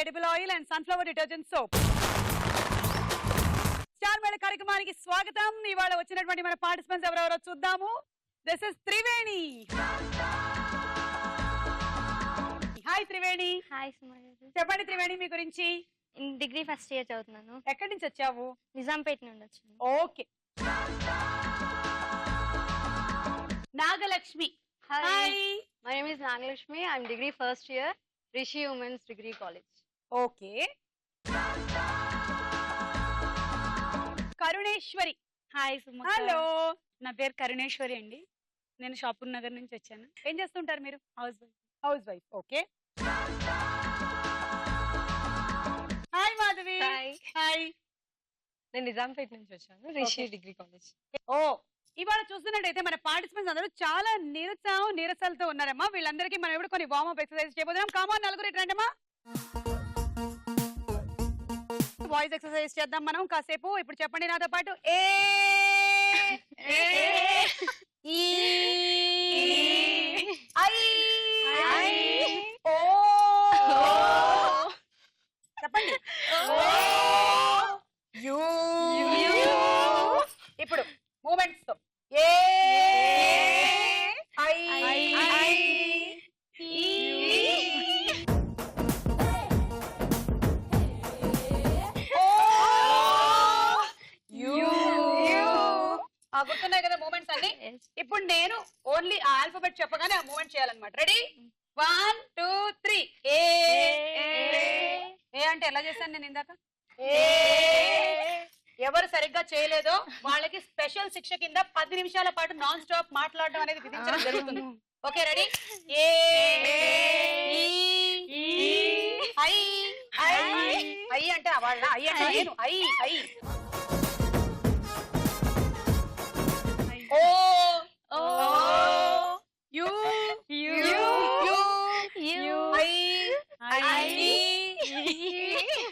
edible oil and sunflower detergent soap. Star Mela కార్యక్రమానికి స్వాగతం. ఇవాళ వచ్చినటువంటి మన పార్టిసిపెంట్స్ ఎవరెవరో చూద్దాము. This is Triveni. Hi Triveni. Hi Suman. చెప్పండి త్రివేణి మీ గురించి. డిగ్రీ ఫస్ట్ ఇయర్ చదువుతున్నాను. ఎక్కడి నుంచి వచ్చావు? నిజాంపేట నుండి వచ్చాను. Okay. Nagalakshmi. Hi. My name is Nagalakshmi. I'm degree first year, Rishi Women's Degree College. Okay. Karuneshwari. Hi Suman. Hello. నా పేరు కరుణేశ్వరి అండి. నేను షాపూర్ నగర్ నుంచి వచ్చాను. ఏం చేస్తుంటారు మీరు? House wife. House wife. Okay. Hi Madhavi. Hi. నేను నిజాంపేట నుంచి వచ్చాను, రిషి డిగ్రీ కాలేజ్. ఓ, ఇవాళ చూస్తున్నట్టయితే మన పార్టిసిపెంట్స్ అందరూ చాలా నీరసాలతో ఉన్నారమ్మా. వీళ్ళందరికీ మనం ఇప్పుడు కొన్ని వార్మ్ అప్ ఎక్సర్సైజ్ చేయబోతున్నాం. కామన్ నలుగురు రండమ్మా. వాయిస్ ఎక్సర్సైజ్ చేద్దాం మనం కాసేపు. ఇప్పుడు చెప్పండి నాతో పాటు. ఏ ఈ ఐ ఓ చెప్పండి. యు ఇప్పుడు మూమెంట్స్ తో. ఏ ఐ గుర్తున్నాయి కదా మూమెంట్స్ అన్ని. ఇప్పుడు నేను ఓన్లీ ఆ ఆల్ఫాబెట్ చెప్పగానే ఆ మూమెంట్ చేయాలన్నమాట. రెడీ? 1 2 3. ఏ అంటే ఎలా చేశాను నేను ఇందాక? ఎవరు సరిగ్గా చేయలేదో వాళ్ళకి స్పెషల్ శిక్ష కింద 10 నిమిషాల పాటు నాన్ స్టాప్ మాట్లాడడం అనేది విధించడం జరుగుతుంది. Okay ready? A I I అంటే వాళ్ళ ఐ అంటే నేను. ఐ ఐ ఓ యు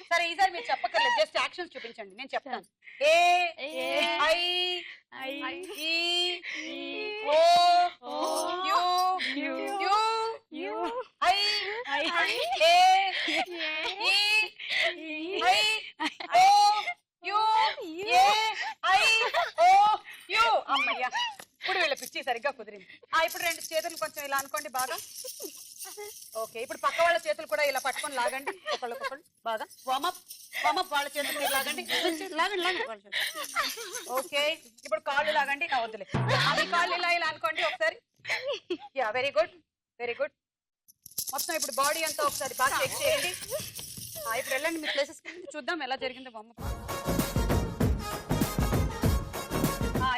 సరే ఈసారి మీరు చెప్పక్కర్లేదు, జస్ట్ యాక్షన్స్ చూపించండి, నేను చెప్తాను. A I O U U I A I O U A I O U. అమ్మయ్యా, ఇప్పుడు వీళ్ళ పిచ్చి సరిగ్గా కుదిరింది. ఇప్పుడు రెండు చేతులు కొంచెం ఇలా అనుకోండి బాగా. ఓకే, ఇప్పుడు పక్క వాళ్ళ చేతులు కూడా ఇలా పట్టుకొని లాగండి ఒకళ్ళకొకళ్ళు బాగా. వామప్ వాళ్ళ చేతులు మీరు లాగండి. లాగండి. ఓకే, ఇప్పుడు కాళ్ళు లాగండి. వద్దులే, అవి కాళ్ళు ఇలా ఇలా అనుకోండి ఒకసారి. Yeah, very good. మొత్తం ఇప్పుడు బాడీ అంతా ఒకసారి బాగా చెక్ చేయండి. ఇప్పుడు వెళ్ళండి మీ ప్లేసెస్ చూద్దాం ఎలా జరిగిందో వామప్.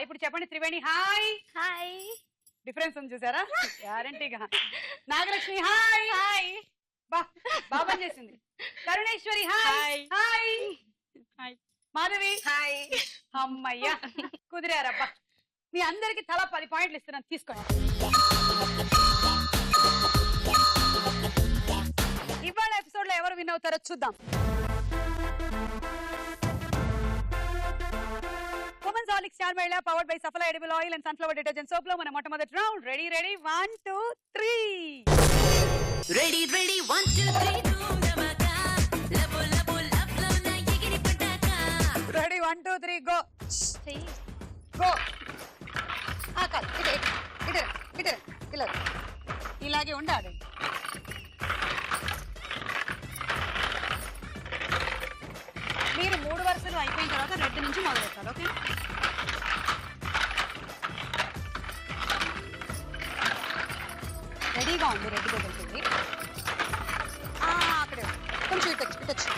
ఇప్పుడు చెప్పండి త్రివేణి. హాయ్. హాయ్. డిఫరెన్స్ ఉంది చూసారా? గ్యారంటీగా. నాగలక్ష్మి. హాయ్. బాబా చేసింది. కరుణేశ్వరి. హాయ్. మాధవి. అమ్మయ్యా, కుదిరారబ్బా. మీ అందరికి తలా 10 పాయింట్లు ఇస్తున్నాను, తీసుకోండి. ఇవాళ ఎపిసోడ్ లో ఎవరు విన్ అవుతారో చూద్దాం. Star Mela powered by సఫలా edible oil and sunflower detergent soap లో మన మొట్టమొదటి round. Ready 1 2 3. Ready 1 2 3 ready 1 2 3 go. ఇలా ఇలాగే ఉండాలి. మీరు 3 వరుసలు అయిపోయిన తర్వాత రెడ్ నుంచి మొదలు పెట్టాలి. ఓకే, రెడీగా ఉంది. రెడ్ కుదురుతుంది. అక్కడే కొంచెం ఇటొచ్చు.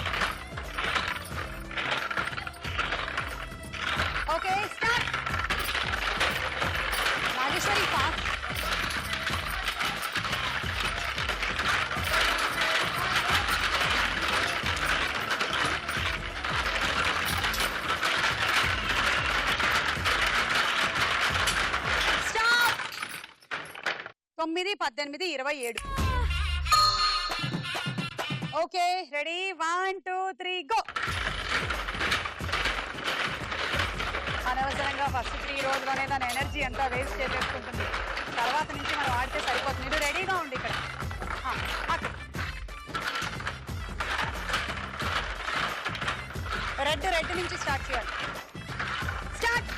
Okay, start. Nageshwari fast. Stop. 9 18 27. Okay, ready 1 2 3 go. అనవసరంగా ఫస్ట్ 3 రోజుల్లోనే తన ఎనర్జీ అంతా వేస్ట్ చేసేసుకుంటుంది. తర్వాత నుంచి మనం ఆడితే సరిపోతుంది. మీరు రెడీగా ఉండి ఇక్కడ. రెడ్ నుంచి స్టార్ట్ చేయాలి. స్టార్ట్.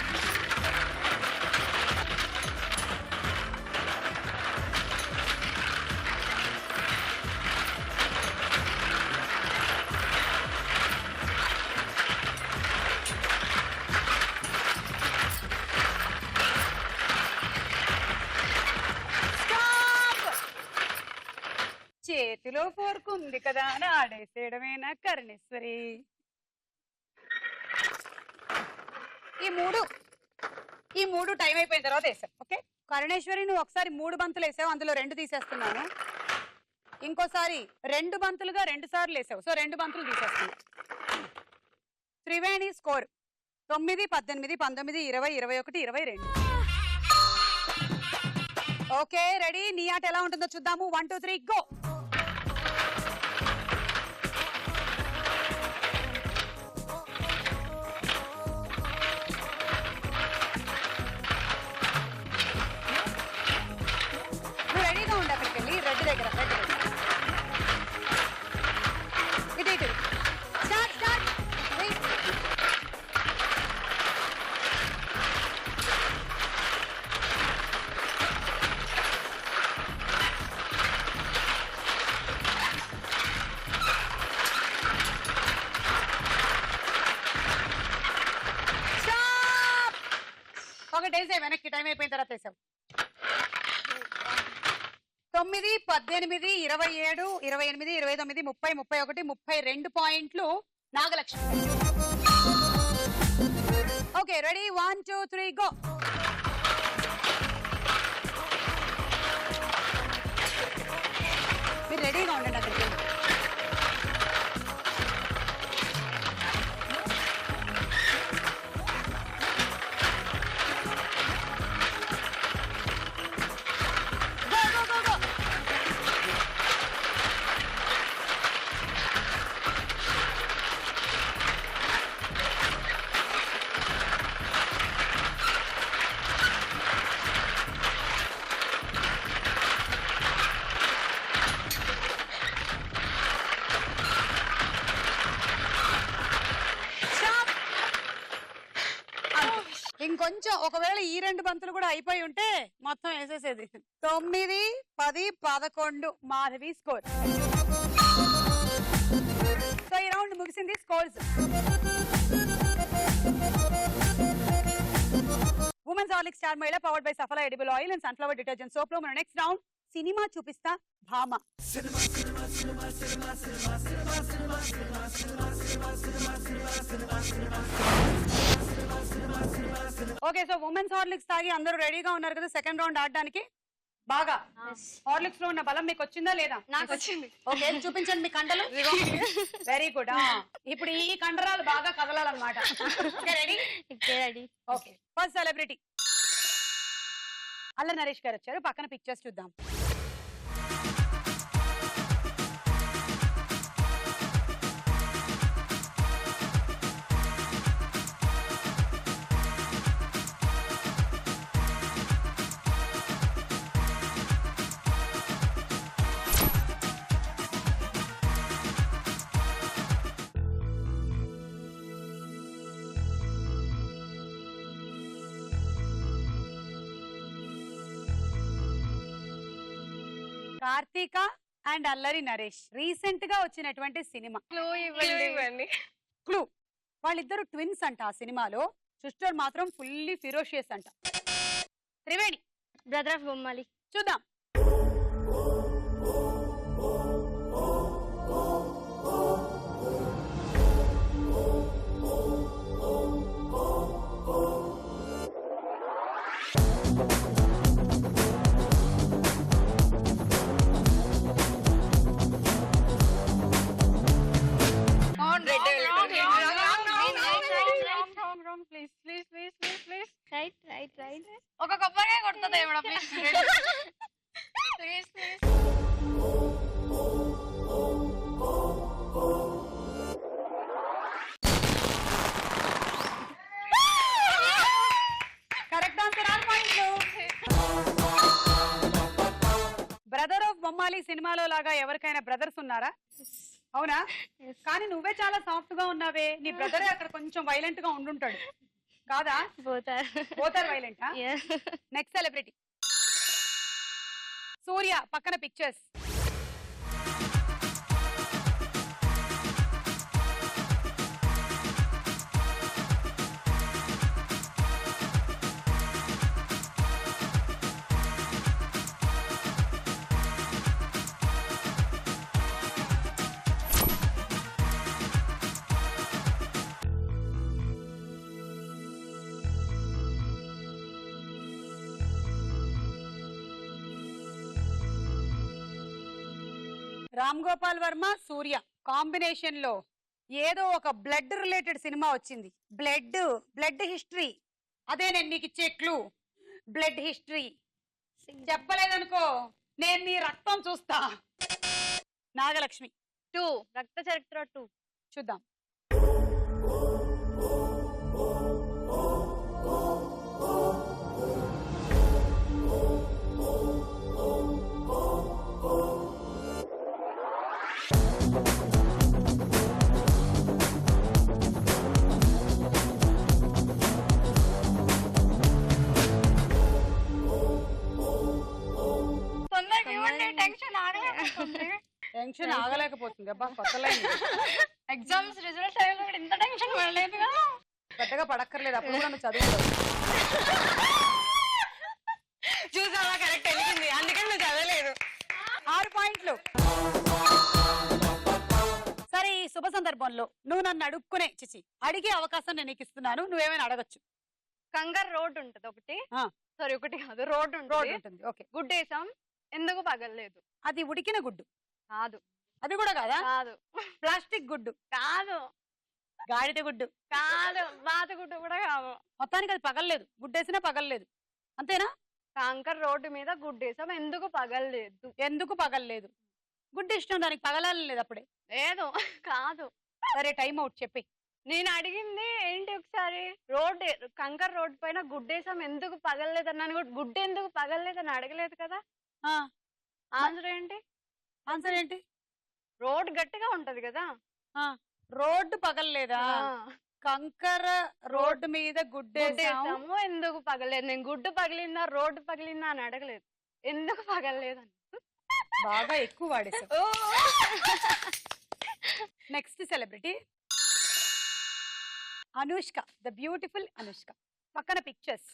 చేతిలో ఫోర్క్ ఉంది కదా అని ఆడేసేయడమేనా కరుణేశ్వరి? ఈ మూడు టైం అయిపోయిన తర్వాత వేసాం. ఓకే కరుణేశ్వరి, నువ్వు ఒకసారి 3 బంతులు వేసావు, అందులో 2 తీసేస్తున్నాను. ఇంకోసారి 2 బంతులుగా 2 సార్లు వేసావు, సో 2 బంతులు తీసేస్తున్నాను. త్రివేణి స్కోర్ 9, 18, 19, 20, 21, 22. Okay ready? నీ ఆట ఎలా ఉంటుందో చూద్దాము. 1, 2, 3 గో. నువ్వు రెడీగా ఉండి అక్కడికి వెళ్ళి రెడ్ దగ్గర ఇటు స్టార్ట్ స్టార్ట్. ఒకటి వేసావు, వెనక్కి టైం అయిపోయిన తర్వాత వేసావు. 9, 18, 27, 28, 29, 30, 31, 32 పాయింట్లు నాగలక్ష్మి. Okay ready? 1, 2, 3 గో. మీరు రెడీగా ఉండండి అక్కడికి. ఇంకొంచెం ఒకవేళ ఈ 2 బంతులు కూడా అయిపోయి ఉంటే మొత్తం వేసేసేది. 9, 10, 11 మాధవి స్కోర్. సో ఈ రౌండ్ ముగిసింది. స్కోర్స్ ఉమెన్స్ హార్లిక్స్ స్టార్ మహిళ powered by సఫలా edible oil and sunflower detergent soap లో మన నెక్స్ట్ రౌండ్ సినిమా చూపిస్తా భామ. ఓకే సో ఉమెన్స్ హార్లిక్స్ తాగి అందరూ రెడీగా ఉన్నారు కదా సెకండ్ రౌండ్ ఆడడానికి? బాగా హార్లిక్స్ లో ఉన్న బలం మీకు వచ్చిందా లేదా? నాకు వచ్చింది. ఓకే చూపించండి మీ కండలు. Very good. ఇప్పుడు ఈ కండరాలు బాగా కదలాలన్నమాట. రెడీ. ఓకే ఫస్ట్ సెలబ్రిటీ అల్ల నరేష్ గారు వచ్చారు. పక్కన పిక్చర్స్ చూద్దాం. కార్తీక అండ్ అల్లరి నరేష్ రీసెంట్ గా వచ్చినటువంటి సినిమా. క్లూ. వాళ్ళిద్దరు ట్విన్స్ అంట ఆ సినిమాలో. సిస్టర్ మాత్రం ఫుల్లీ ఫిరోషియస్ అంట. త్రివేణి బ్రదర్ ఆఫ్ బొమ్మాలి. చూద్దాం. ఒక కొబ్బరికాయ కొడుతుంది కరెక్ట్ ఆన్సర్. 6 పాయింట్లు. బ్రదర్ ఆఫ్ బొమ్మాలి సినిమాలో లాగా ఎవరికైనా బ్రదర్స్ ఉన్నారా? అవునా? కానీ నువ్వే చాలా సాఫ్ట్ గా ఉన్నావే. నీ బ్రదరే అక్కడ కొంచెం వైలెంట్ గా ఉండుంటాడు కాదా? పోతారు వైలెంట్. నెక్స్ట్ సెలబ్రిటీ సూర్య పక్కన పిక్చర్స్. రామ్ గోపాల్ వర్మ సూర్య కాంబినేషన్ లో ఏదో ఒక బ్లడ్ రిలేటెడ్ సినిమా వచ్చింది. Blood history. అదే నేను నీకు ఇచ్చే క్లూ. బ్లడ్ హిస్టరీ చెప్పలేదనుకో నేను నీ రక్తం చూస్తా. నాగలక్ష్మి 2 రక్త చరిత్ర 2 చూద్దాం. టెన్షన్ ఆగలేకపోతుంది. అబ్బా కొత్త లైన్. ఎగ్జామ్స్ రిజల్ట్ టైంలో ఇంత టెన్షన్ పడలేదు కదా. పెద్దగా పడక్కర్లేదు, అప్పుడు కూడా నువ్వు చదువుతావు. చూసావా కరెక్ట్ వెళ్ళింది, అందుకని నువ్వు చదవలేదు. 6 పాయింట్లు. సరే ఈ శుభ సందర్భంలో నువ్వు నన్ను అడిగే అవకాశం నేను నీకు ఇస్తున్నాను. నువ్వేమైనా అడగచ్చు. కంగర్ రోడ్ ఉంటది ఒకటి. ఆ. సారీ ఒకటి కాదు, రోడ్ ఉంటుంది. ఓకే. గుడ్డేసాం, ఎందుకు పగలలేదు? అది ఉడికిన గుడ్డు కాదు. అది కూడా కాదా? కాదు. ప్లాస్టిక్ గుడ్డు కాదు. గాడిద గుడ్డు కాదు. బాత గుడ్డు కూడా కాదు. మొత్తానికి అది పగలలేదు. గుడ్డేసినా పగలలేదు, అంతేనా? కంకర్ రోడ్డు మీద గుడ్డేసాం, ఎందుకు పగలలేదు? ఎందుకు పగలలేదు? గుడ్డు ఇష్టం, దానికి పగలాలని లేదు అప్పుడే. లేదు. కాదు. సరే టైం అవుట్ చెప్పి. నేను అడిగింది ఏంటి ఒకసారి, కంకర్ రోడ్ పైన గుడ్డేసాం ఎందుకు పగలలేదు అన్నాను. గుడ్డు ఎందుకు పగలలేదని అడగలేదు కదా. ఆన్సర్ ఏంటి? ఆన్సర్ ఏంటి? రోడ్ గట్టిగా ఉంటది కదా. రోడ్డు పగలలేదా? కంకర రోడ్డు మీద గుడ్డేసాము, ఎందుకు పగలేదు? నేను గుడ్డు పగిలిందా రోడ్డు పగిలిందా అని అడగలేదు, ఎందుకు పగలలేదు అని. బాగా ఎక్కువ వాడేసావు. Next celebrity Anushka, the beautiful Anushka. పక్కన పిక్చర్స్.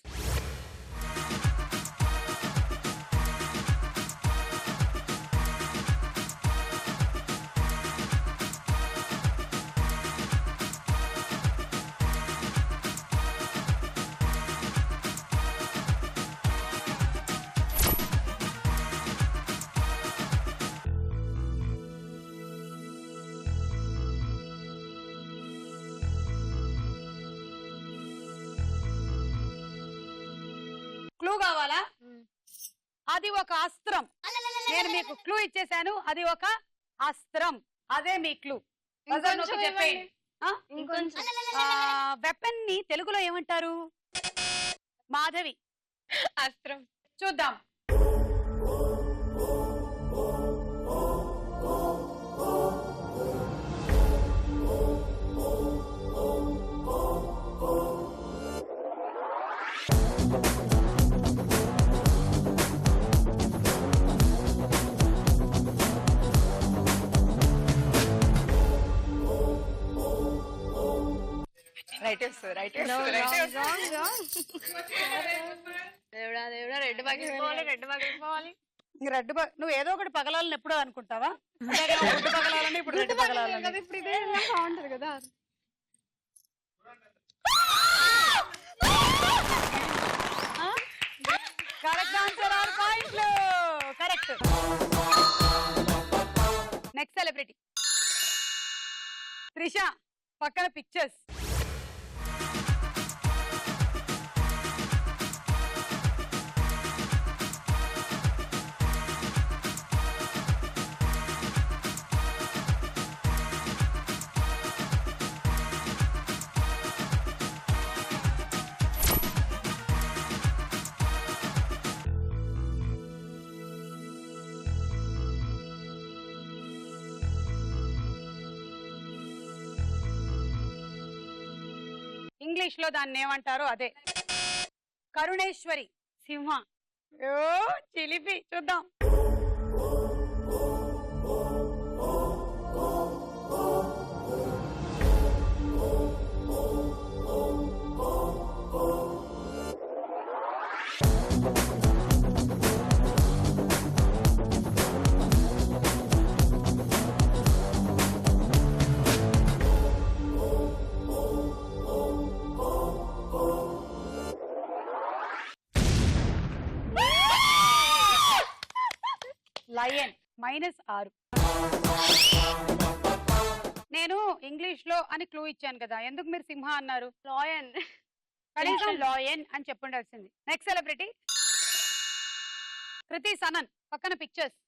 క్లూ కావాలా? అది ఒక అస్త్రం. నేను మీకు క్లూ ఇచ్చేసాను, అది ఒక అస్త్రం. అదే మీ క్లూ. వెపన్ ని తెలుగులో ఏమంటారు? మాధవి. అస్త్రం. చూద్దాం. రెడ్ పగిలిపోవాలి. నువ్వు ఏదో ఒకటి పగలాలని ఎప్పుడో అనుకుంటావా? గుడ్డు పగలాలని, ఇప్పుడు రెడ్ పగలాలని. ఇప్పుడు ఇదే బాగుంటది కదా. Correct answer. 6 పాయింట్లు. కరెక్ట్. Next celebrity Trisha. పక్కన పిక్చర్స్. ఇంగ్లీష్ లో దాన్ని ఏమంటారో అదే. కరుణేశ్వరి. సింహ. ఓ చిలిపి. చూద్దాం. లయన్. -6. నేను ఇంగ్లీష్ లో అని క్లూ ఇచ్చాను కదా, ఎందుకు మీరు సింహ అన్నారు? లాయన్. కనీసం లాయన్ అని చెప్పుండాల్సింది. Next celebrity Kriti Sanon. పక్కన పిక్చర్స్.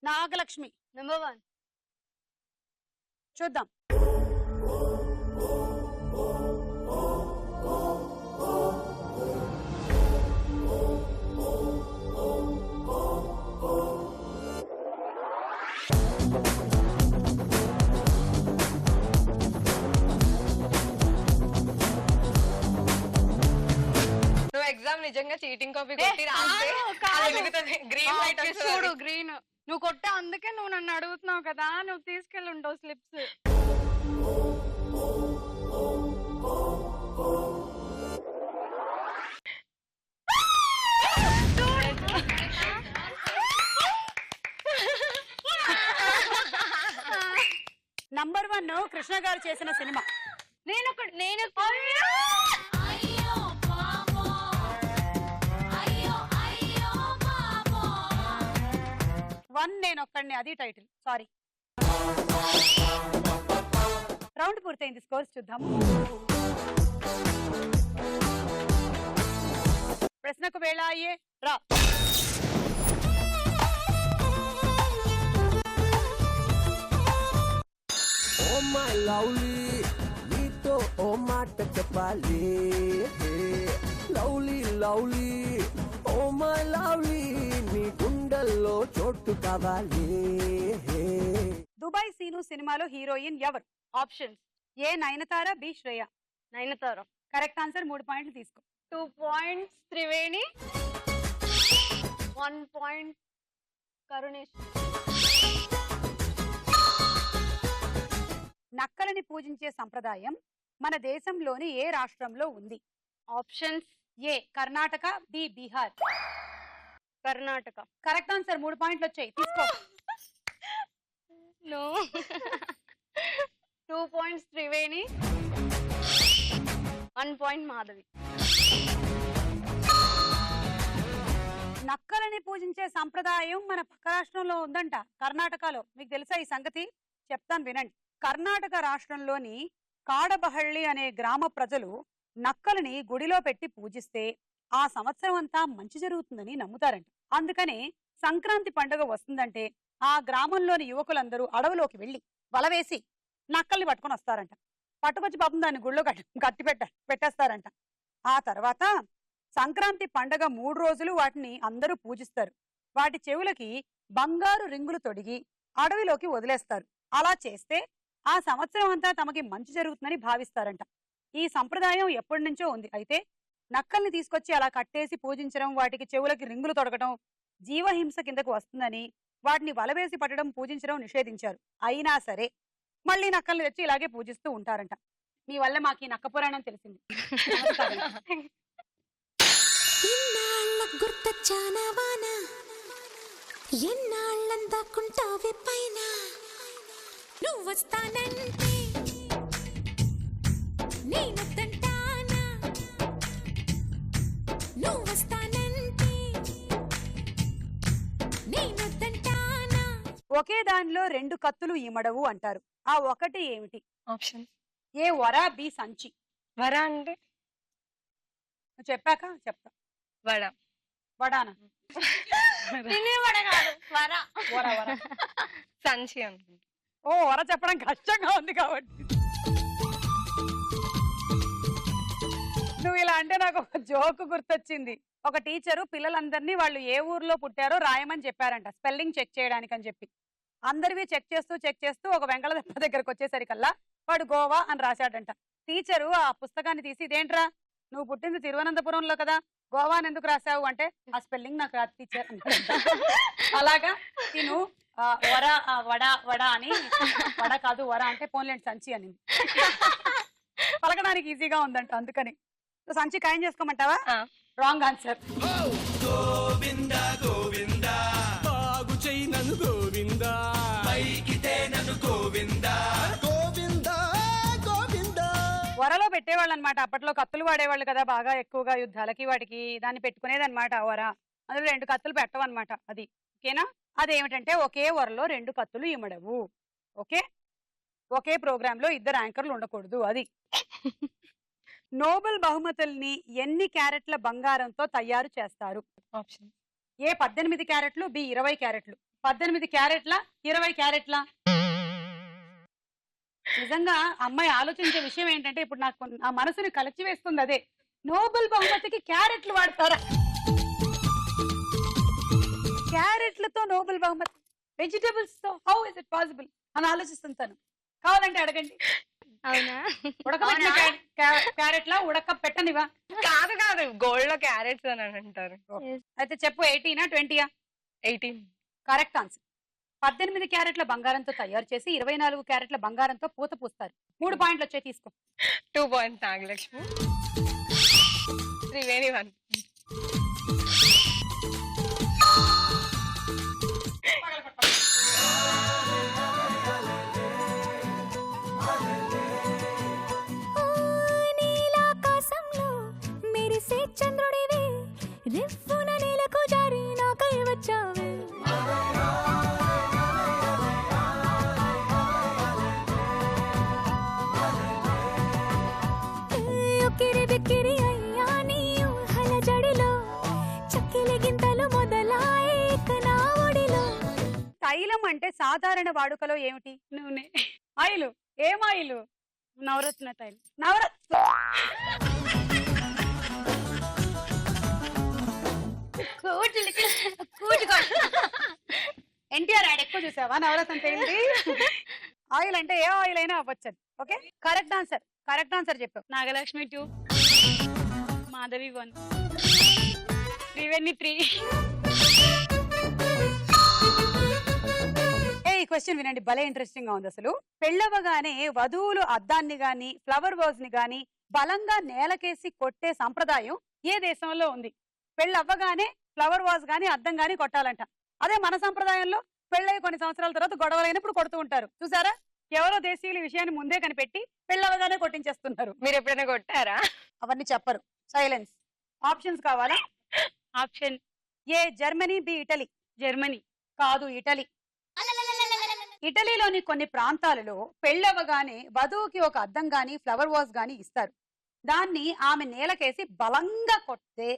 నాగలక్ష్మి. నెంబర్ 1. చూద్దాం. నువ్వు ఎగ్జామ్ నిజంగా చీటింగ్ కాపీ కొట్టి రాస్తే అది వెలుగుతుంది. గ్రీన్ లైట్ చూడు గ్రీన్. నువ్వు కొట్టా, అందుకే నువ్వు నన్ను అడుగుతున్నావు కదా, నువ్వు తీసుకెళ్ళి ఉండవు స్లిప్స్. నంబర్ 1 కృష్ణ గారు చేసిన సినిమా. నేను 1 నేనొక్కడిని, అది టైటిల్. సారీ. రౌండ్ పూర్తయింది. స్కోర్స్ చూద్దాము. ప్రశ్నకు వేళ అయ్యే రా. ఓ మై లవ్లీ, నీతో ఓ మాట చెప్పాలి. Lovely lovely, oh my lovely, నీ గుండెల్లో చోటు కావాలి. దుబాయ్ సీను సినిమాలో హీరోయిన్ ఎవరు? Options. A Nayanthara, B Shriya. Nayanthara. Correct answer. 3 పాయింట్లు తీసుకో. 2 points త్రివేణి. 1 point కరుణేష్. నక్కలని పూజించే సంప్రదాయం మన దేశంలోని ఏ రాష్ట్రంలో ఉంది? Options. A Karnataka, B Bihar. Karnataka. Correct answer. 3 పాయింట్లు వచ్చాయి. తీసుకో. No. 2 points Triveni. 1 point Madhavi. నక్కలని పూజించే సంప్రదాయం మన పక్క రాష్ట్రంలో ఉందంట, కర్ణాటకలో. మీకు తెలుసా ఈ సంగతి? చెప్తాను వినండి. కర్ణాటక రాష్ట్రంలోని కాడబహళ్ళి అనే గ్రామ ప్రజలు నక్కలని గుడిలో పెట్టి పూజిస్తే ఆ సంవత్సరం అంతా మంచి జరుగుతుందని నమ్ముతారంట. అందుకనే సంక్రాంతి పండుగ వస్తుందంటే ఆ గ్రామంలోని యువకులందరూ అడవిలోకి వెళ్లి వలవేసి నక్కల్ని పట్టుకొని వస్తారంట. పట్టుకొచ్చి పాపం దాన్ని గుళ్ళో కట్టి పెట్టేస్తారంట. ఆ తర్వాత సంక్రాంతి పండగ 3 రోజులు వాటిని అందరూ పూజిస్తారు. వాటి చెవులకి బంగారు రింగులు తొడిగి అడవిలోకి వదిలేస్తారు. అలా చేస్తే ఆ సంవత్సరం అంతా తమకి మంచి జరుగుతుందని భావిస్తారంట. ఈ సంప్రదాయం ఎప్పటి నుంచో ఉంది. అయితే నక్కల్ని తీసుకొచ్చి అలా కట్టేసి పూజించడం, వాటికి చెవులకి రింగులు తొడగడం జీవహింస కిందకు వస్తుందని వాటిని వలవేసి పట్టడం, పూజించడం నిషేధించారు. అయినా సరే మళ్ళీ నక్కల్ని తెచ్చి ఇలాగే పూజిస్తూ ఉంటారంట. మీ వల్ల మాకు ఈ నక్క పురాణం తెలిసింది. గుర్తొచ్చానవానా ఎన్నాళ్ళందాకుంటావే పైన నువ్వు వస్తానంటే నేనొద్దంటానా నువ్వు వస్తానంటే నేనొద్దంటానా. ఒకే దానిలో 2 కత్తులు ఇమడవు అంటారు. ఆ ఒకటి ఏమిటి? ఆప్షన్. ఏ వర బి సంచి. వర అంటే నువ్వు చెప్పాక చెప్తా. వడ. వడానా? తినేవాడ కాదు వర. వర వర. సంచి అనుకుంటా. ఓ వర చెప్పడం కష్టంగా ఉంది కాబట్టి. నువ్వు ఇలా అంటే నాకు ఒక జోక్ గుర్తొచ్చింది. ఒక టీచరు పిల్లలందరినీ వాళ్ళు ఏ ఊర్లో పుట్టారో రాయమని చెప్పారంట స్పెల్లింగ్ చెక్ చేయడానికి అని చెప్పి. అందరివి చెక్ చేస్తూ ఒక వెంకటదప్ప దగ్గరకు వచ్చేసరికల్లా వాడు గోవా అని రాశాడంట. టీచరు ఆ పుస్తకాన్ని తీసి ఇదేంట్రా నువ్వు పుట్టింది తిరువనంతపురంలో కదా గోవా అని ఎందుకు రాసావు అంటే ఆ స్పెల్లింగ్ నాకు రాదు టీచర్ అన్నాడంట. అలాగా తిను వడ వడ వడ అని వడ కాదు వర అంటే పోన్లేండి సంచి అని పలకడానికి ఈజీగా ఉందంట అందుకని. సంచి ఖాయం చేసుకోమంటావా? Wrong answer. బాగు చెయ్యి నన్ను గోవిందా, పైకితే నన్ను గోవిందా, గోవిందా గోవిందా. వరలో పెట్టేవాళ్ళు అనమాట. అప్పట్లో కత్తులు వాడేవాళ్ళు కదా బాగా ఎక్కువగా యుద్ధాలకి వాటికి. దాన్ని పెట్టుకునేది అనమాట ఆ వర. అందులో 2 కత్తులు పెట్టవన్నమాట. అది ఓకేనా? అదేమిటంటే ఒకే వరలో 2 కత్తులు ఇమ్మడవు. ఓకే, ఒకే ప్రోగ్రామ్ లో 2 యాంకర్లు ఉండకూడదు. అది. నోబెల్ బహుమతుల్ని ఎన్ని క్యారెట్ల బంగారంతో తయారు చేస్తారు? ఆప్షన్ ఏ 18 క్యారెట్లు, బి 20 క్యారెట్లు. 18 క్యారెట్ల 20 క్యారెట్ల? నిజంగా అమ్మాయి ఆలోచించే విషయం ఏంటంటే ఇప్పుడు నాకు నా మనసుని కలిచివేస్తుంది అదే. నోబెల్ బహుమతికి క్యారెట్లు వాడతారా? క్యారెట్లతో నోబెల్ బహుమతి, వెజిటబుల్స్ తో హౌ ఇస్ ఇట్ పాసిబుల్ అని ఆలోచిస్తుంటాను. కావాలంటే అడగండి. అవునా? ఉడకబెట్టిన క్యారెట్లా ఉడక పెట్టనివా? కాదు కాదు, గోల్డ్ లో క్యారెట్స్ అని అంటారు. అయితే చెప్పు 18 20? 18. Correct answer. 18 క్యారెట్ల బంగారంతో తయారు చేసి 24 క్యారెట్ల బంగారంతో పూత పూస్తారు. 3 పాయింట్లు వచ్చాయి తీసుకో. 2 points నాగలక్ష్మి. త్రివేణి 1. నీలాకాశంలో మెరిసే చంద్రుడివే రిఫ్ఫున నేలకు జారి నాకై వచ్చావే ఉక్కిరి బిక్కిరి అయ్యా నీ ఊహల జడిలో చక్కిలి గింతలు మొదలాయే నా ఒడిలో. తైలం అంటే సాధారణ వాడుకలో ఏమిటి? నూనె. ఆయిలు. ఏం ఆయిలు? నవరత్న తైలం. నవరత్న. ఎన్టీఆర్ యాడ్ ఎక్కువ చూసావా? నవరత్న ఏంటి? ఆయిల్ అంటే ఏ ఆయిల్ అయినా అవ్వచ్చు. Okay, correct answer. Correct answer చెప్పావు. నాగలక్ష్మి 2, మాధవి 1, త్రివేణి 3. ఈ క్వశ్చన్ వినండి, భలే ఇంట్రెస్టింగ్ గా ఉంది. అసలు పెళ్ళవగానే వధువులు అద్దాన్ని గాని ఫ్లవర్ వాజ్ ని గాని బలంగా నేలకేసి కొట్టే సంప్రదాయం ఏ దేశంలో ఉంది? పెళ్ళవ్వగానే ఫ్లవర్ వాజ్ గాని అద్దం గాని కొట్టాలంట. అదే మన సంప్రదాయంలో పెళ్ళై కొన్ని సంవత్సరాల తర్వాత గొడవలైనప్పుడు కొడుతూ ఉంటారు. చూసారా? ఎవరో దేశీయులు విషయాన్ని ముందే కనిపెట్టి పెళ్ళవగానే కొట్టించేస్తున్నారు. మీరు ఎప్పుడైనా కొట్టారా? అవన్నీ చెప్పరు. సైలెన్స్. ఆప్షన్స్ కావాలా? Option A Germany, B Italy. Germany. కాదు, ఇటలీ. ఇటలీలోని కొన్ని ప్రాంతాలలో పెళ్ళవగానే వధువుకి ఒక అద్దం గాని ఫ్లవర్ వాజ్ గాని ఇస్తారు. దాన్ని ఆమె నేలకేసి బలంగా కొడితే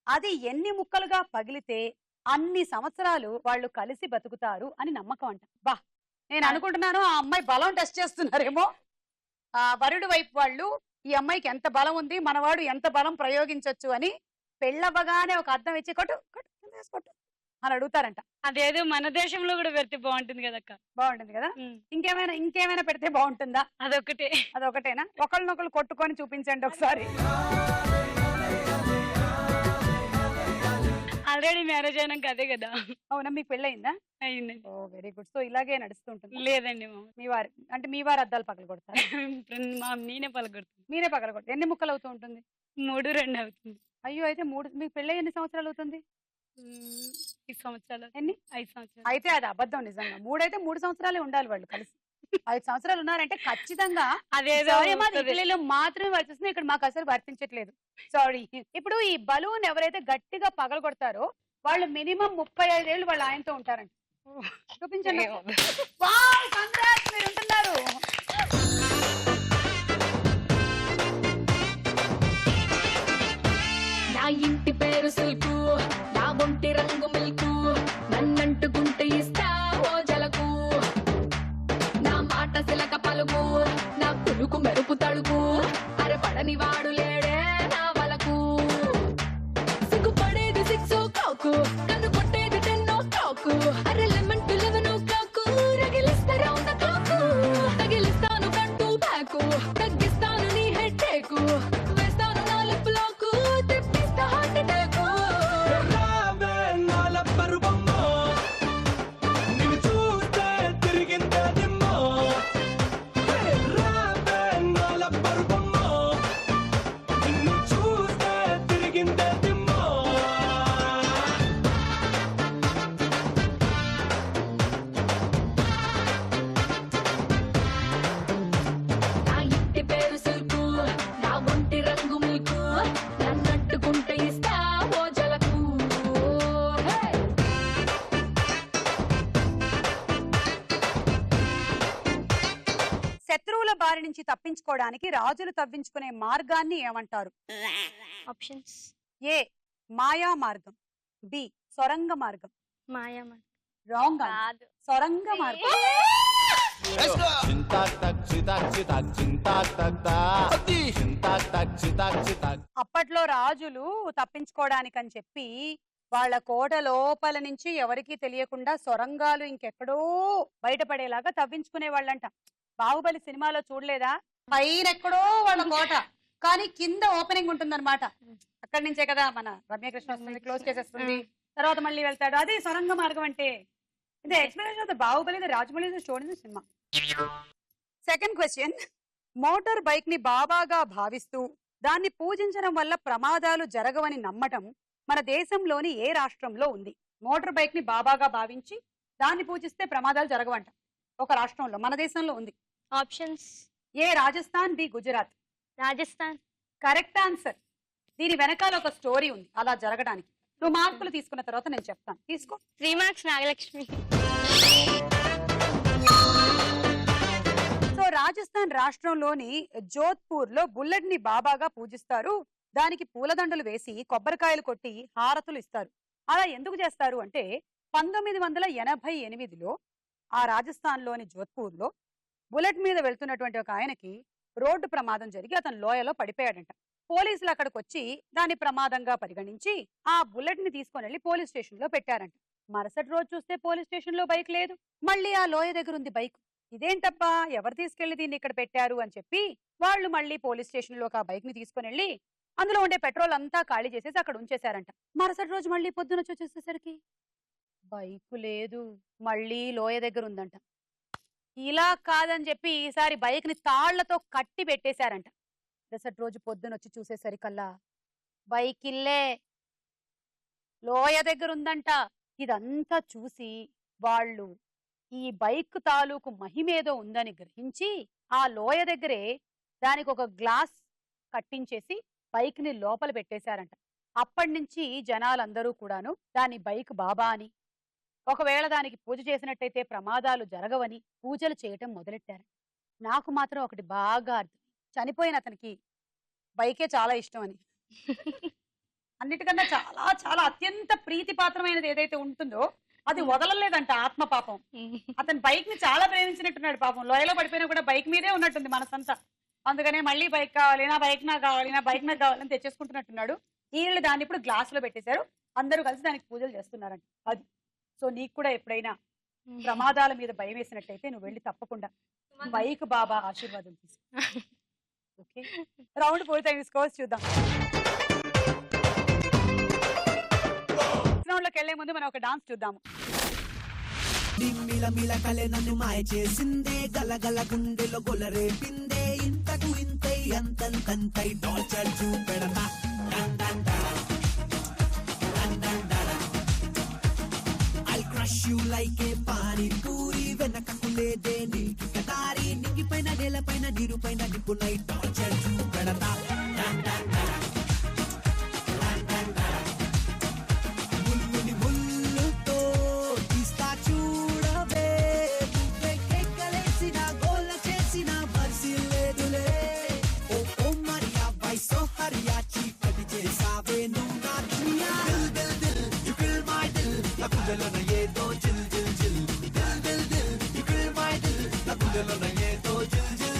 అది ఎన్ని ముక్కలుగా పగిలితే అన్ని సంవత్సరాలు వాళ్ళు కలిసి బతుకుతారు అని నమ్మకం అంట. బా, నేను అనుకుంటున్నాను ఆ అమ్మాయి బలం టెస్ట్ చేస్తున్నారేమో. ఆ వరుడు వైపు వాళ్ళు ఈ అమ్మాయికి ఎంత బలం ఉంది, మనవాడు ఎంత బలం ప్రయోగించవచ్చు అని పెళ్ళవ్వగానే ఒక అద్దం ఇచ్చి కొట్టు కొట్టు అని అడుగుతారంట. అదేదో మన దేశంలో కూడా పెడితే బాగుంటుంది కదక్క. బాగుంటుంది కదా? ఇంకేమైనా పెడితే బాగుంటుందా? అదొకటేనా? ఒకళ్ళనొకళ్ళు కొట్టుకొని చూపించండి ఒకసారి. ఆల్రెడీ మ్యారేజ్ అయినాక అదే కదా. అవునా, మీకు పెళ్ళయిందా? అయిందండి. ఓ వెరీ గుడ్. సో ఇలాగే నడుస్తుంటుంది. లేదండి, మీ వారు అద్దాలు పగల కొడతారు? నేనే పలకొడుతుంది. మీరే పగల కొడతారు. ఎన్ని ముక్కలు అవుతూ ఉంటుంది? 3, 2 అవుతుంది. అయ్యో, అయితే 3. మీకు పెళ్ళి ఎన్ని సంవత్సరాలు అవుతుంది? 5 సంవత్సరాలు. ఎన్ని? 5 సంవత్సరాలు. అయితే అది అబద్ధం. నిజంగా 3 అయితే 3 సంవత్సరాలే ఉండాలి వాళ్ళు కలిసి. 5 సంవత్సరాలు ఉన్నారంటే ఖచ్చితంగా అదేదో ఇటలీలో మాత్రమే వర్తిస్తుంది, ఇక్కడ మాకు అసలు వర్తించట్లేదు. సారీ. ఇప్పుడు ఈ బలూన్ ఎవరైతే గట్టిగా పగల కొడతారో వాళ్ళు మినిమం 35 ఏళ్ళు వాళ్ళ ఆయనతో ఉంటారంట. చూపించండి. వావ్, కంగ్రాట్స్, మీరు ఉంటున్నారు. నా పులుకు మెరుపు తడుపు అరే పడని వాడు లేడే నా వలకు సిగ్గుపడేది 6 o'clock కన్ను కొట్టేది 10 o'clock అరే లెమన్ టు 11 o'clock రగిలిస్తా రౌండ్ ద క్లాక్ తగిలిస్తాను కంటూ బ్యాక్ తగ్గిస్తాను నీ హెడ్ టేక్ వేస్తాను నా లిప్ లాక్ తిప్పిస్తా హార్ట్ అటాక్ రావే నాల పరువమ్మో నిన్ను చూస్తే తిరిగిందే దిమ్మో రావే నాల పరువమ్మో నిన్ను చూస్తే తిరిగిందే దిమ్మో నా ఇంటి పేరు సిల్కు నా ఒంటి రంగు మిల్కు నన్నట్టుకుంటే ఇస్తా ఓ జలకు హే శత్రువుల బారి నుంచి తప్పించుకోవడానికి రాజులు తవ్వించుకునే మార్గాన్ని ఏమంటారు? ఆప్షన్స్ ఏ మాయా మార్గం, బి సొరంగ మార్గం. మాయమ్మ రాంగ్ కాదు సొరంగ మార్గం. అప్పట్లో రాజులు తప్పించుకోవడానికని చెప్పి వాళ్ళ కోట లోపల నుంచి ఎవరికీ తెలియకుండా సొరంగాలు ఇంకెక్కడో బయటపడేలాగా తవ్వించుకునే వాళ్ళంట. బాహుబలి సినిమాలో చూడలేదా? పైన ఎక్కడో వాళ్ళ కోట, కానీ కింద ఓపెనింగ్ ఉంటుందన్నమాట. అక్కడి నుంచే కదా మన రమ్యకృష్ణ వస్తుంది, క్లోజ్ చేసేస్తుంది, తర్వాత మళ్ళీ వెళ్తాడు. అది సొరంగ మార్గం అంటే. ఇది explanation of the Baahubali, Rajamouli చూడండి సినిమా. సెకండ్ క్వశ్చన్, మోటార్ బైక్ ని బాబాగా భావిస్తూ దాన్ని పూజించడం వల్ల ప్రమాదాలు జరగవని నమ్మటం మన దేశంలోని ఏ రాష్ట్రంలో ఉంది? మోటార్ బైక్ ని బాబాగా భావించి దాన్ని పూజిస్తే ప్రమాదాలు జరగవంట. ఒక రాష్ట్రంలో, మన దేశంలో ఉంది. Options A Rajasthan, B Gujarat. Rajasthan. Correct answer. దీని వెనకాల ఒక స్టోరీ ఉంది అలా జరగడానికి. 2 మార్కులు తీసుకున్న తర్వాత నేను చెప్తాను, తీసుకో. 3 మార్క్స్ నాగలక్ష్మి. సో రాజస్థాన్ రాష్ట్రంలోని జోధ్పూర్ లో బుల్లెట్ ని బాబాగా పూజిస్తారు. దానికి పూలదండలు వేసి కొబ్బరికాయలు కొట్టి హారతులు ఇస్తారు. అలా ఎందుకు చేస్తారు అంటే 1988లో ఆ రాజస్థాన్ లోని జోధ్పూర్ లో బుల్లెట్ మీద వెళ్తున్నటువంటి ఒక ఆయనకి రోడ్డు ప్రమాదం జరిగి అతను లోయలో పడిపోయాడంట. పోలీసులు అక్కడికి వచ్చి దాని ప్రమాదంగా పరిగణించి ఆ బుల్లెట్ ని తీసుకొని వెళ్లి పోలీస్ స్టేషన్ లో పెట్టారంట. మరుసటి రోజు చూస్తే పోలీస్ స్టేషన్ లో బైక్ లేదు, మళ్ళీ ఆ లోయ దగ్గర ఉంది బైక్. ఇదేంటబ్బా, ఎవరు తీసుకెళ్లి దీన్ని ఇక్కడ పెట్టారు అని చెప్పి వాళ్ళు మళ్ళీ పోలీస్ స్టేషన్ లోకి ఆ బైక్ ని తీసుకొని వెళ్లి అందులో ఉండే పెట్రోల్ అంతా ఖాళీ చేసేసి అక్కడ ఉంచేశారంట. మరుసటి రోజు మళ్ళీ పొద్దున వచ్చేసేసరికి బైక్ లేదు, మళ్ళీ లోయ దగ్గర ఉందంట. ఇలా కాదని చెప్పి ఈసారి బైక్ ని తాళ్లతో కట్టి పెట్టేశారంట. మరుసటి రోజు పొద్దున వచ్చి చూసేసరికల్లా బైక్ ఇల్లే లోయ దగ్గర ఉందంట. ఇదంతా చూసి వాళ్ళు ఈ బైక్ తాలూకు మహిమేదో ఉందని గ్రహించి ఆ లోయ దగ్గరే దానికి ఒక గ్లాస్ కట్టించేసి బైక్ ని లోపల పెట్టేశారంట. అప్పటి నుంచి జనాలందరూ కూడాను దాని బైక్ బాబా అని, ఒకవేళ దానికి పూజ చేసినట్టయితే ప్రమాదాలు జరగవని పూజలు చేయటం మొదలెట్టారు. నాకు మాత్రం ఒకటి బాగా అర్థం, చనిపోయిన అతనికి బైకే చాలా ఇష్టం అని. అన్నిటికన్నా చాలా చాలా అత్యంత ప్రీతిపాత్రమైనది ఏదైతే ఉంటుందో అది వదలలేదంట ఆత్మ. పాపం అతను బైక్ ని చాలా ప్రేమించినట్టున్నాడు. పాపం లోయలో పడిపోయినా కూడా బైక్ మీదే ఉన్నట్టుంది మనసంతా. అందుకనే మళ్ళీ బైక్ కావాలి, నా బైక్ నాకు కావాలి, నా బైక్ నాకు కావాలని తెచ్చేసుకుంటున్నట్టున్నాడు. వీళ్ళు దాన్ని ఇప్పుడు గ్లాస్ లో పెట్టేశారు, అందరూ కలిసి దానికి పూజలు చేస్తున్నారంట. అది సో నీకు కూడా ఎప్పుడైనా ప్రమాదాల మీద భయం వేసినట్టయితే నువ్వు వెళ్ళి తప్పకుండా బైక్ బాబా ఆశీర్వాదం తీసుకో. ఓకే, రౌండ్ పూర్తయింది, స్కోర్స్ చూద్దాం. రౌండ్ లోకి వెళ్లే ముందు మనం ఒక డాన్స్ చూద్దాము. మిల మిల కలే నన్ను మాయ చేసిందే, గలగల గుండెలో గొలరేపిందే, ఇంతకు ఇంతై అంతంతంతై టార్చర్ చూపెడతా. I'll crush you like a panipuri, వెనకకు లేదే నీకిక దారి, నింగిపైన నేలపైన నీరుపైన నిప్పునై టార్చర్ చూపెడతా. ముల్లుని ముల్లుతో తీస్తా చూడవే, నువ్వే కేకలేసిన గోల చేసిన మర్సి లేదులే. ఓ ఓ మరియా వైసో హరియా చీకటి చేసావే నువ్వు నా దునియా. దిల్ దిల్ దిల్ యు ఫిల్ మై దిల్, నా గుండెలోన ఏదో జిల్ జిల్ జిల్. దిల్ దిల్ దిల్ యు ఫిల్ మై దిల్, నా గుండెలోన ఏదో జిల్ జిల్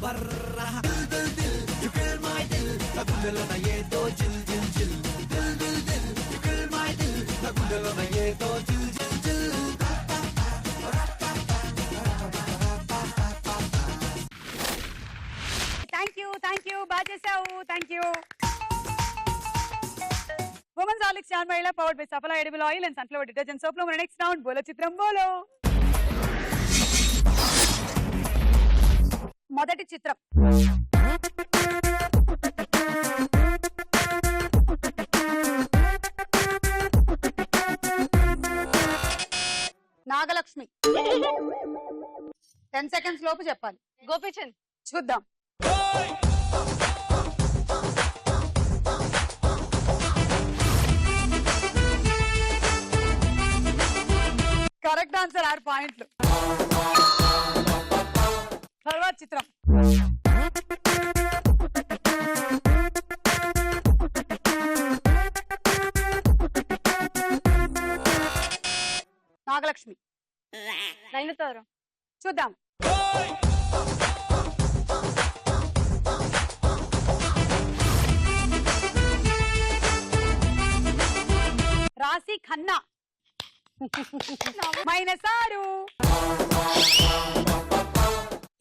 బర్రా దిల్ దిల్ దిల్ యు కిల్ మై దిల్ నా గుండెలోన ఏదో జిల్ జిల్ జిల్ దిల్ దిల్ దిల్ యు కిల్ మై దిల్ నా గుండెలోన ఏదో జిల్ జిల్ జిల్ థ్యాంక్ యూ బాగా చేసావు థ్యాంక్ యూ ఉమెన్స్ హార్లిక్స్ చాన్ మహిళ powered by సఫలా edible oil and sunflower detergent soap లో మన నెక్స్ట్ రౌండ్ బోలో చిత్రం బోలో మొదటి చిత్రం నాగలక్ష్మి 10 seconds లోపు చెప్పాలి గోపీచంద్. చూద్దాం కరెక్ట్ ఆన్సర్ 6 పాయింట్లు తర్వాత చిత్రం నాగలక్ష్మి నయనతార. చూద్దాం రాశి ఖన్నా -6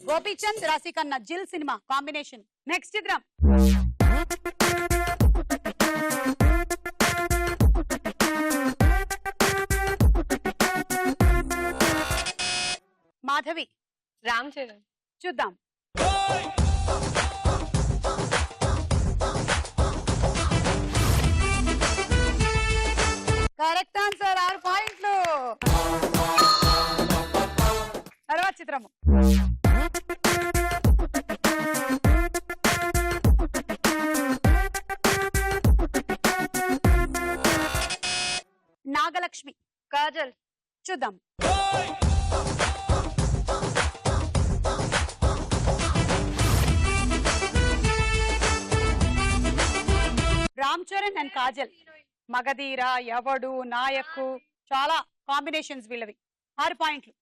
గోపీచంద్ రాశి ఖన్నా జిల్ సినిమా కాంబినేషన్ నెక్స్ట్ చిత్రం మాధవి రామ్ చరణ్. చూద్దాం కరెక్ట్ ఆన్సర్ 6 పాయింట్లు తర్వాత చిత్రము నాగలక్ష్మి కాజల్. చూద్దాం రామ్ చరణ్ అండ్ కాజల్ మగధీర ఎవడు నాయకు చాలా కాంబినేషన్స్ వీళ్ళవి 6 పాయింట్లు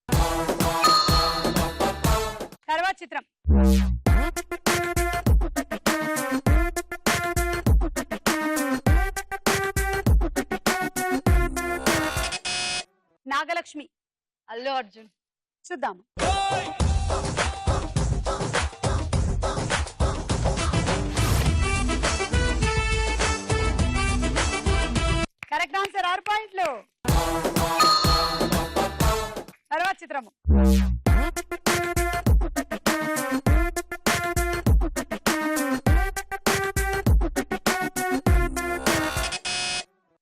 తర్వాత చిత్రం నాగలక్ష్మి అల్లు అర్జున్. చూద్దాం కరెక్ట్ ఆన్సర్ 6 పాయింట్లు తర్వాత చిత్రము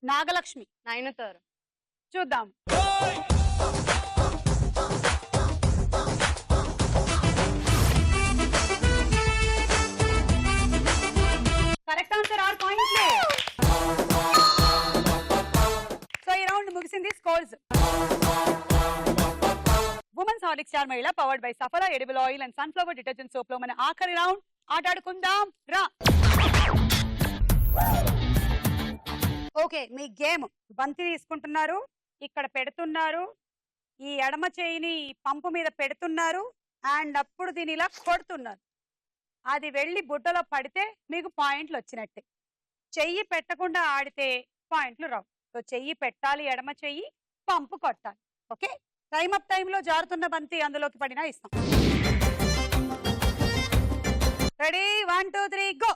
నాగలక్ష్మి నయనతార. చూద్దాం కరెక్ట్ ఆన్సర్ 6 పాయింట్లు సో ఈ రౌండ్ ముగిసింది స్కోర్స్ ఉమెన్స్ హార్లిక్స్ స్టార్ మహిళ powered by సఫలా edible oil and sunflower detergent soap లో మన ఆఖరి రౌండ్ ఆటాడుకుందాం రా ఓకే మీ గేమ్ బంతి తీసుకుంటున్నారు ఇక్కడ పెడుతున్నారు ఈ ఎడమ చేయిని పంపు మీద పెడుతున్నారు అండ్ అప్పుడు దీని ఇలా కొడుతున్నారు అది వెళ్ళి బుట్టలో పడితే మీకు పాయింట్లు వచ్చినట్టే చెయ్యి పెట్టకుండా ఆడితే పాయింట్లు రావు సో చెయ్యి పెట్టాలి ఎడమ చెయ్యి పంపు కొట్టాలి ఓకే టైం అప్ టైంలో జారుతున్న బంతి అందులోకి పడినా ఇస్తాం రెడీ 1 2 3 గో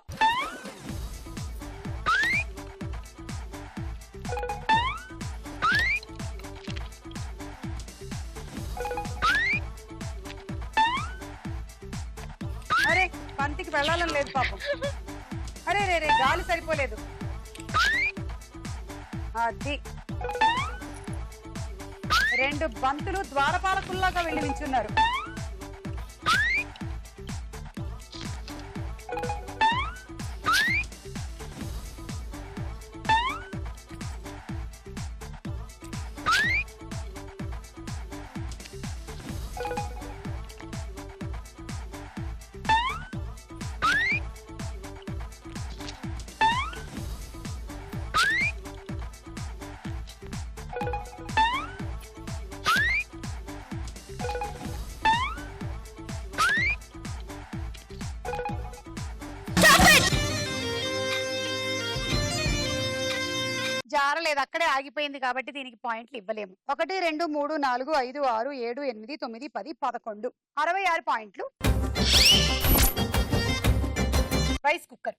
అరే బంతికి వెళ్ళాలని లేదు పాపం అరే రే రే గాలి సరిపోలేదు అది 2 బంతులు ద్వారపాలకుల్లాగా వెళ్ళి నించున్నారు జారలేదు, అక్కడే ఆగిపోయింది కాబట్టి దీనికి పాయింట్లు ఇవ్వలేము. 1 2 3 4 5 6 7 8 9 10 11 66 పాయింట్లు. Rice cooker.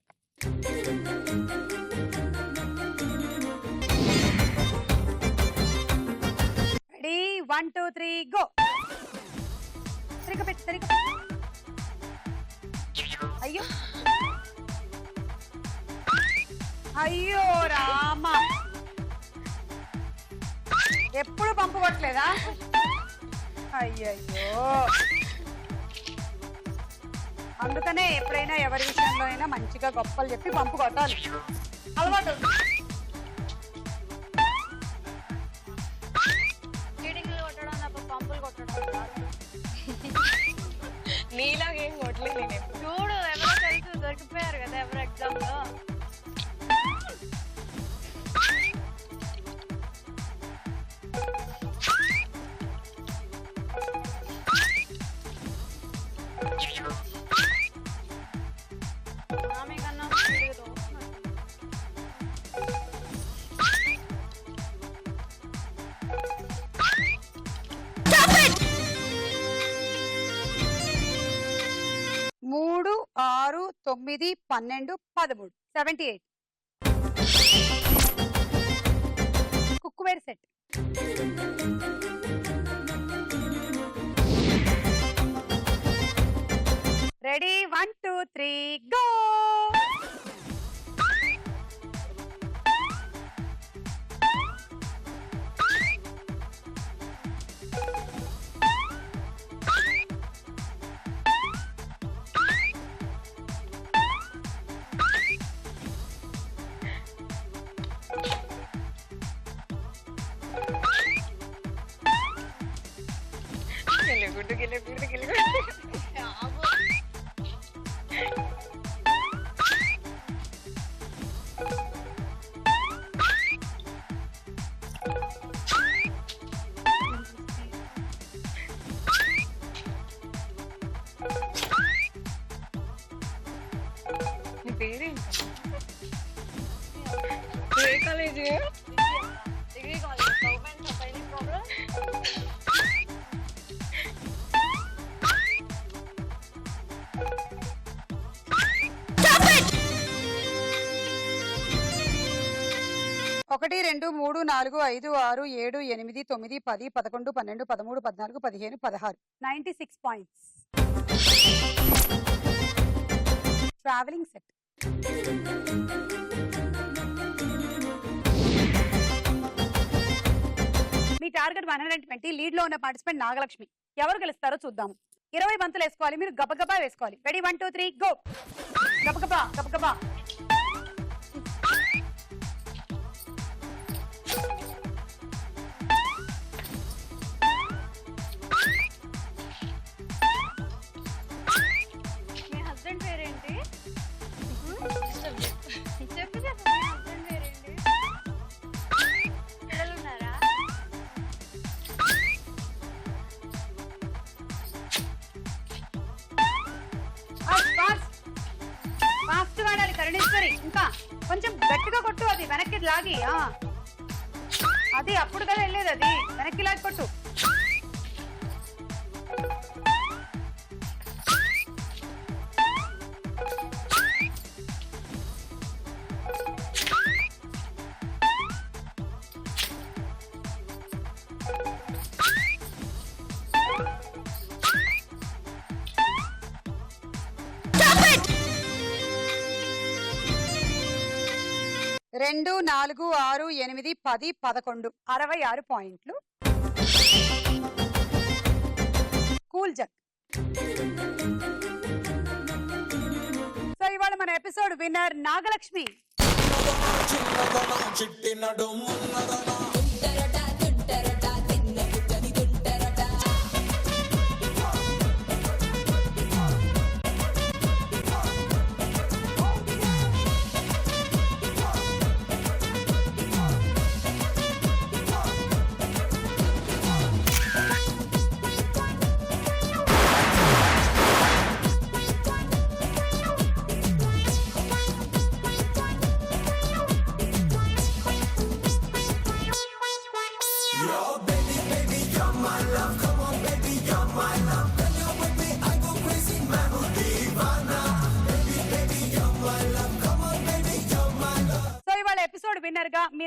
Ready 1 2 3 go. సరిగ్గా పెట్టు, సరిగ్గా పెట్టు. అయ్యో అయ్యో రామా, ఎప్పుడు పంపు కొట్టలేదా? అయ్యయ్యో, అందుకనే ఎప్పుడైనా ఎవరి విషయంలో అయినా మంచిగా గొప్పలు చెప్పి పంపు కొట్టాలి, అలవాటు. చీటింగ్లు కొట్టడం తప్ప పంపులు కొట్టడం రాదు. నీలాగా ఏం కొట్టలేదు నేను ఎప్పుడు. చూడు ఎవరో తెలుసు దొరికిపోయారు కదా ఎవరు ఎగ్జామ్ లో. ఆమె కన్నా స్పీడ్గా దోస్తున్నారు. మూడు 6 9 12 13 78. Cookware set. Ready 1 2 3 go. గిల్లగుడ్డు గిల్లగుడ్డు గిల్లగుడ్డు. నీ పేరేంటి? ఏ college? Degree college government of any problem. ఒకటి 2 3 4 5 6 7 8 9 10 11 12 13 14 15 16 96 పాయింట్స్. Travelling set. మీ టార్గెట్ 120. లీడ్ లో ఉన్న పార్టిసిపెంట్ నాగలక్ష్మి. ఎవరు గెలుస్తారో చూద్దాం. 20 బంతులు వేసుకోవాలి, మీరు గబగబా వేసుకోవాలి. Ready 1 2 3 go. గబగబా గబగబా. మీ హస్బెండ్ పేరేంటి? చెప్పు చెప్పు, మీ హస్బెండ్ పేరేంటి? పిల్లలు ఉన్నారా? ఫాస్ట్ వాడాలి కరుణేశ్వరి. ఇంకా కొంచెం గట్టిగా కొట్టు, అది వెనక్కి లాగి. అది అప్పుడు కదా వెళ్ళేది, అది వెనక్కి లాగి కొట్టు. రెండు 4 6 8 10 11 66 పాయింట్లు. Cool jug. సో ఇవాళ మన ఎపిసోడ్ విన్నర్ నాగలక్ష్మి. చిట్టి నడుమున్నదనా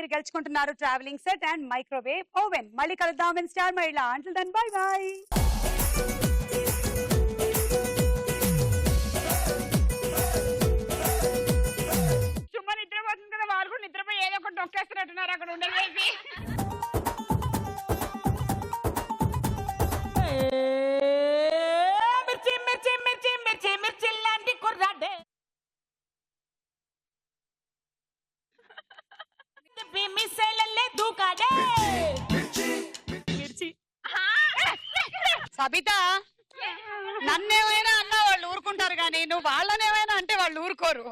మీరు గెలుచుకుంటున్నారు travelling set and microwave oven. మళ్ళీ కలుద్దాం in Star Mahila. Until then bye bye. సుమ్మ నిద్రపోతుంది కదా, వాళ్ళు కూడా నిద్రపోయి ఏదో ఒకటి నొక్కేస్తున్నట్టున్నారు అక్కడ ఉండేసి. మిర్చి మిర్చి మిర్చి మిర్చి మిర్చి లాంటి కుర్రాడే మిస్సైలల్లే దూకాడే. సబిత, నన్నేమైనా అన్నా వాళ్ళు ఊరుకుంటారు కానీ నువ్వు వాళ్ళనేమైనా అంటే వాళ్ళు ఊరుకోరు.